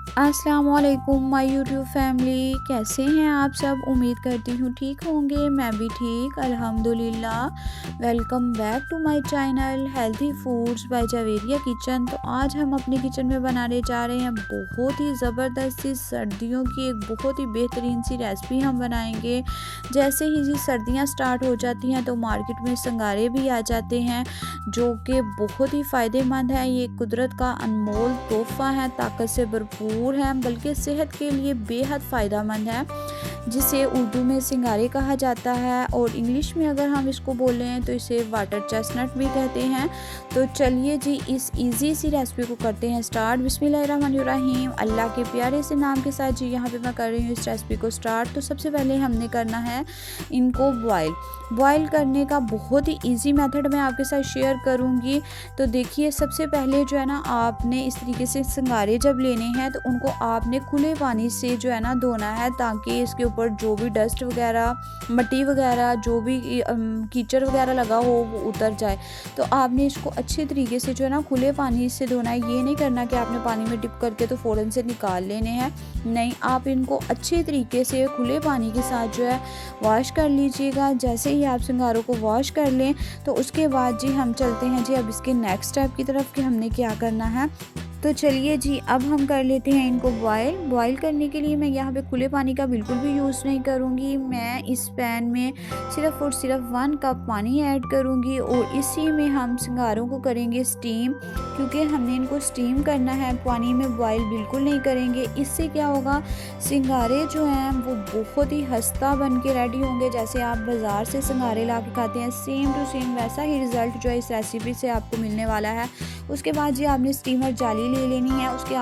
अस्सलामुअलैकुम my YouTube family, कैसे हैं आप सब। उम्मीद करती हूँ ठीक होंगे। मैं भी ठीक अल्हम्दुलिल्लाह। Welcome back to my channel healthy foods by Javeria kitchen. तो आज हम अपने किचन में बनाने जा रहे हैं बहुत ही ज़बरदस्त सी सर्दियों की एक बहुत ही बेहतरीन सी रेसिपी हम बनाएंगे। जैसे ही जी सर्दियाँ स्टार्ट हो जाती हैं तो मार्केट में संगारे भी आ जाते हैं जो कि बहुत ही फ़ायदेमंद है। ये कुदरत का अनमोल तोहफ़ा है, ताकत से भरपूर है, बल्कि सेहत के लिए बेहद फ़ायदेमंद है, जिसे उर्दू में सिंगारे कहा जाता है और इंग्लिश में अगर हम इसको बोलें तो इसे वाटर चेस्टनट भी कहते हैं। तो चलिए जी इस इजी सी रेसिपी को करते हैं स्टार्ट। बिस्मिल्लाहिर्रहमानिर्रहीम, अल्लाह के प्यारे से नाम के साथ जी यहाँ पे मैं कर रही हूँ इस रेसिपी को स्टार्ट। तो सबसे पहले हमने करना है इनको बॉयल करने का बहुत ही इजी मेथड मैं आपके साथ शेयर करूँगी। तो देखिए सबसे पहले जो है ना, आपने इस तरीके से सिंगारे जब लेने हैं तो उनको आपने खुले पानी से जो है ना धोना है, ताकि इसके ऊपर जो भी डस्ट वगैरह, मिट्टी वगैरह, जो भी कीचड़ वगैरह लगा हो वो उतर जाए। तो आपने इसको अच्छे तरीके से जो है ना खुले पानी से धोना है। ये नहीं करना कि आपने पानी में डिप करके तो फ़ौरन से निकाल लेने हैं, नहीं, आप इनको अच्छे तरीके से खुले पानी के साथ जो है वॉश कर लीजिएगा। जैसे ही आप सिंगारों को वॉश कर लें तो उसके बाद जी हम चलते हैं जी अब इसके नेक्स्ट स्टेप की तरफ कि हमने क्या करना है। तो चलिए जी अब हम कर लेते हैं इनको बॉयल करने के लिए मैं यहाँ पे खुले पानी का बिल्कुल भी यूज़ नहीं करूँगी। मैं इस पैन में सिर्फ़ और सिर्फ 1 कप पानी ऐड करूँगी और इसी में हम सिंगारों को करेंगे स्टीम, क्योंकि हमने इनको स्टीम करना है, पानी में बॉयल बिल्कुल नहीं करेंगे। इससे क्या होगा, सिंगारे जो हैं वो बहुत ही खस्ता बन के रेडी होंगे। जैसे आप बाज़ार से सिंगारे ला के खाते हैं सेम टू सेम वैसा ही रिज़ल्ट जो है इस रेसिपी से आपको मिलने वाला है। उसके बाद जी आपने स्टीमर जाली ले लेनी है, उसके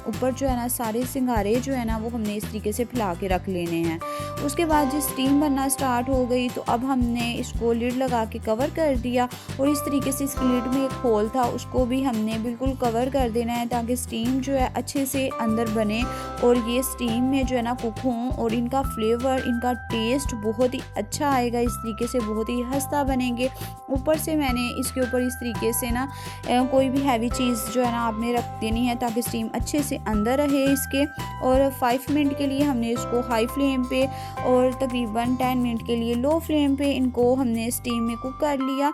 ऊपर जो है ना सारे सिंगारे जो है ना वो हमने इस तरीके से फैला के रख लेने हैं। उसके बाद जी स्टीम बनना स्टार्ट हो गई तो अब हमने इसको लिड लगा के कवर कर दिया और इस तरीके से इसकी लिड में एक होल था उसको भी हमने बिल्कुल कवर कर देना है, ताकि स्टीम जो है अच्छे से अंदर बने और ये स्टीम में जो है ना कुक हों और इनका फ्लेवर, इनका टेस्ट बहुत ही अच्छा आएगा। इस तरीके से बहुत ही खस्ता बनेंगे। ऊपर से मैंने इसके ऊपर इस तरीके से ना कोई भी हैवी चीज़ जो है ना आपने रख देनी है, ताकि स्टीम अच्छे से अंदर रहे इसके। और 5 मिनट के लिए हमने इसको हाई फ्लेम पे और तकरीबन 10 मिनट के लिए लो फ्लेम पे इनको हमने स्टीम में कुक कर लिया।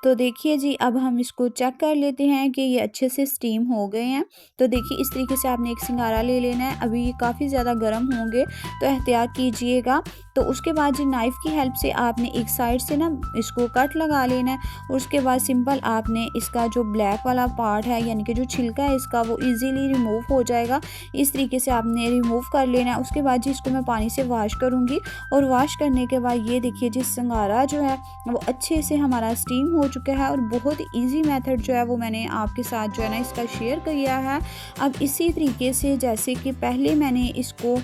तो देखिए जी अब हम इसको चेक कर लेते हैं कि ये अच्छे से स्टीम हो गए हैं। तो देखिए इस तरीके से आपने एक सिंगारा ले लेना है। अभी ये काफ़ी ज़्यादा गर्म होंगे तो एहतियात कीजिएगा। तो उसके बाद जी नाइफ़ की हेल्प से आपने एक साइड से ना इसको कट लगा लेना है और उसके बाद सिंपल आपने इसका जो ब्लैक वाला पार्ट है, यानी कि जो छिलका है इसका, वो ईज़िली रिमूव हो जाएगा। इस तरीके से आपने रिमूव कर लेना है। उसके बाद जी इसको मैं पानी से वॉश करूँगी और वॉश करने के बाद ये देखिए जी सिंगारा जो है वो अच्छे से हमारा स्टीम हो चुका है और बहुत इजी मेथड जो है वो मैंने आपके साथ जो है ना इसका शेयर किया है। अब इसी तरीके से जैसे कि पहले मैंने इसको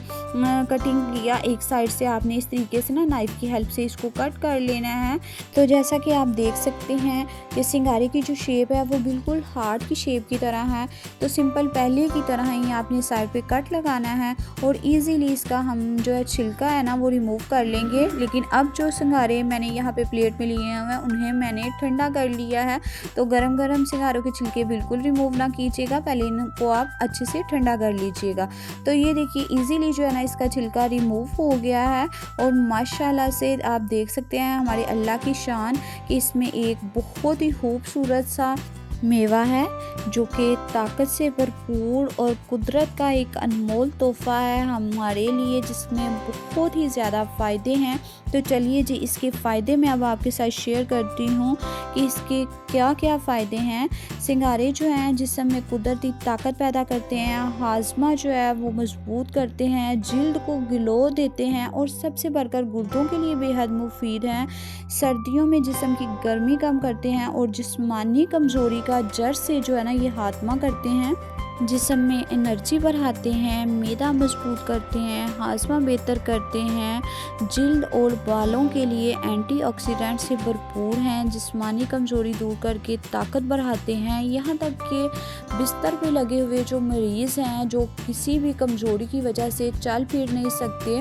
कटिंग किया, एक साइड से आपने इस तरीके से ना नाइफ़ की हेल्प से इसको कट कर लेना है। तो जैसा कि आप देख सकते हैं कि सिंगारे की जो शेप है वो बिल्कुल हार्ट की शेप की तरह है। तो सिंपल पहले की तरह ही आपने साइड पे कट लगाना है और इजीली इसका हम जो है छिलका है ना वो रिमूव कर लेंगे। लेकिन अब जो सिंगारे मैंने यहाँ पे प्लेट में लिए हुए हैं उन्हें मैंने ठंडा कर लिया है। तो गरम गरम सिंगारों के छिलके बिल्कुल रिमूव ना कीजिएगा, पहले इनको आप अच्छे से ठंडा कर लीजिएगा। तो ये देखिए इजीली जो है ना इसका छिलका रिमूव हो गया है और माशाल्लाह से आप देख सकते हैं हमारे अल्लाह की शान कि इसमें एक बहुत ही खूबसूरत सा मेवा है जो कि ताकत से भरपूर और कुदरत का एक अनमोल तोहफ़ा है हमारे लिए, जिसमें बहुत ही ज़्यादा फ़ायदे हैं। तो चलिए जी इसके फ़ायदे मैं अब आपके साथ शेयर करती हूँ कि इसके क्या क्या फ़ायदे हैं। सिंगारे जो हैं जिस्म में कुदरती ताकत पैदा करते हैं, हाजमा जो है वो मजबूत करते हैं, जिल्द को ग्लो देते हैं और सबसे बढ़कर गुर्दों के लिए बेहद मुफीद हैं। सर्दियों में जिस्म की गर्मी कम करते हैं और जिस्मानी कमज़ोरी का जड़ से जो है ना ये खात्मा करते हैं। जिस्म में एनर्जी बढ़ाते हैं, मैदा मजबूत करते हैं, हाजमा बेहतर करते हैं, जिल्द और बालों के लिए एंटीऑक्सीडेंट से भरपूर हैं, जिस्मानी कमज़ोरी दूर करके ताकत बढ़ाते हैं। यहाँ तक कि बिस्तर पे लगे हुए जो मरीज़ हैं जो किसी भी कमज़ोरी की वजह से चल फिर नहीं सकते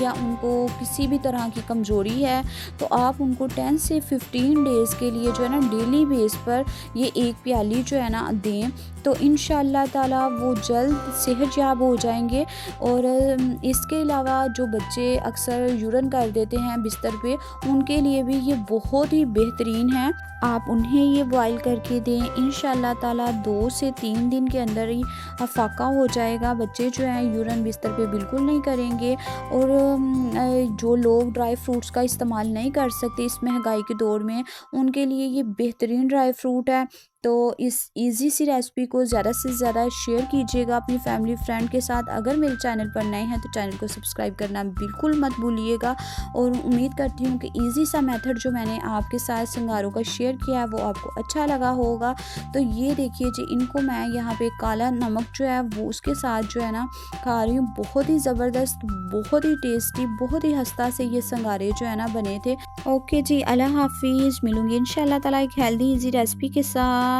या उनको किसी भी तरह की कमज़ोरी है, तो आप उनको 10 से 15 डेज़ के लिए जो है ना डेली बेस पर ये एक प्याली जो है ना दें। तो इंशाअल्लाह ताला वो जल्द सेहतयाब हो जाएंगे। और इसके अलावा जो बच्चे अक्सर यूरन कर देते हैं बिस्तर पे, उनके लिए भी ये बहुत ही बेहतरीन है। आप उन्हें ये बॉयल करके दें, इंशाअल्लाह ताला 2 से 3 दिन के अंदर ही अफाका हो जाएगा। बच्चे जो हैं यूरन बिस्तर पे बिल्कुल नहीं करेंगे। और जो लोग ड्राई फ्रूट्स का इस्तेमाल नहीं कर सकते इस महंगाई के दौर में, उनके लिए ये बेहतरीन ड्राई फ्रूट है। तो इस इजी सी रेसिपी को ज़्यादा से ज़्यादा शेयर कीजिएगा अपनी फैमिली फ्रेंड के साथ। अगर मेरे चैनल पर नए हैं तो चैनल को सब्सक्राइब करना बिल्कुल मत भूलिएगा। और उम्मीद करती हूँ कि इजी सा मेथड जो मैंने आपके साथ सिंगारों का शेयर किया है वो आपको अच्छा लगा होगा। तो ये देखिए जी, इनको मैं यहाँ पे काला नमक जो है वो उसके साथ जो है ना खा रही हूँ। बहुत ही ज़बरदस्त, बहुत ही टेस्टी, बहुत ही हस्ता से ये संगारे जो है ना बने थे। ओके जी, अल्लाह हाफिज़। मिलूंगी इंशाल्लाह ताला एक हेल्दी इजी रेसिपी के साथ।